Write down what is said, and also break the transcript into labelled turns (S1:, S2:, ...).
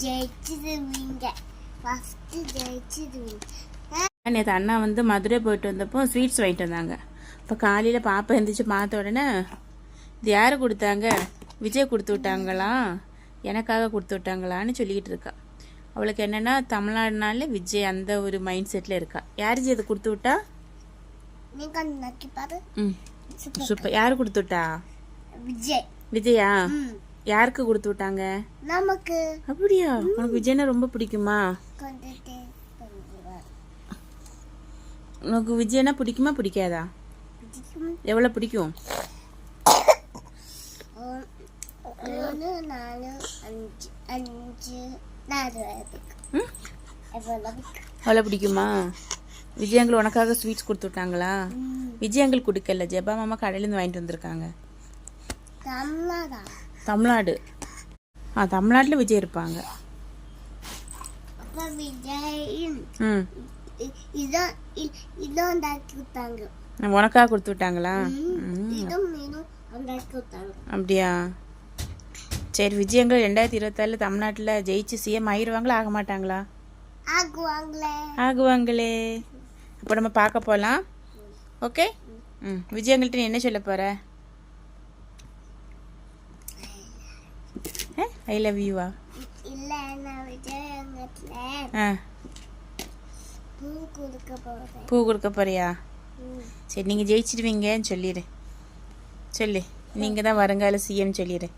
S1: ஜெயிச்சிடுவீங்க. First ஜெயிச்சிடுவீங்க.
S2: நேற்று அண்ணா வந்து மதுரை போயிட்டு வந்தப்போ ஸ்வீட்ஸ் வாங்கிட்டு வந்தாங்க. இப்போ காலையில் பாப்பா எழுந்திரிச்சு பார்த்த உடனே இது யார் கொடுத்தாங்க, விஜய் கொடுத்து விட்டாங்களா, எனக்காக கொடுத்து விட்டாங்களான்னு சொல்லிக்கிட்டு இருக்கா. அவளுக்கு என்னென்னா தமிழ்நாடுனால விஜய் அந்த ஒரு மைண்ட் செட்டில் இருக்கா. யார் இது கொடுத்து விட்டா? ம் சூப்பர். யார் கொடுத்து விட்டா?
S1: விஜய்.
S2: விஜயா? யாருக்கு கொடுத்து விட்டாங்க?
S1: நமக்கு.
S2: அப்படியா? உனக்கு விஜய்னா ரொம்ப பிடிக்குமா? உனக்கு விஜய்னா பிடிக்குமா பிடிக்காதா? எவ்வளோ பிடிக்கும்?
S1: 1 4 5 4
S2: அவ்வளோ பிடிக்குமா? விஜய் அங்கிள் உனக்காக ஸ்வீட்ஸ் கொடுத்து விட்டாங்களா? விஜய் அங்கிள் கொடுக்கல, ஜெபா மாமா கடையிலேருந்து வாங்கிட்டு வந்திருக்காங்க. தமிழ்நாடு. தமிழ்நாட்டில் விஜய் இருப்பாங்க. உனக்காக கொடுத்து விட்டாங்களா? அப்படியா? சரி, விஜய் அங்கிள் 2024 தமிழ்நாட்டில் ஜெயிச்சு சிஎம் ஆகிடுவாங்களா ஆக மாட்டாங்களா? ஆகுவாங்களே. அப்போ நம்ம பார்க்க போகலாம். ஓகே. விஜய் அங்கிள்கிட்ட நீ என்ன சொல்ல போற? ஐ லவ் யூவா?
S1: இல்ல, நான் விஜய் அங்கிள்கிட்ட
S2: பூ கொடுக்க போறியா? சரி, நீங்கள் ஜெயிச்சிடுவீங்கன்னு சொல்லிடு. சொல்லு, நீங்கள் தான் வருங்கால சிஎம் சொல்லிடு.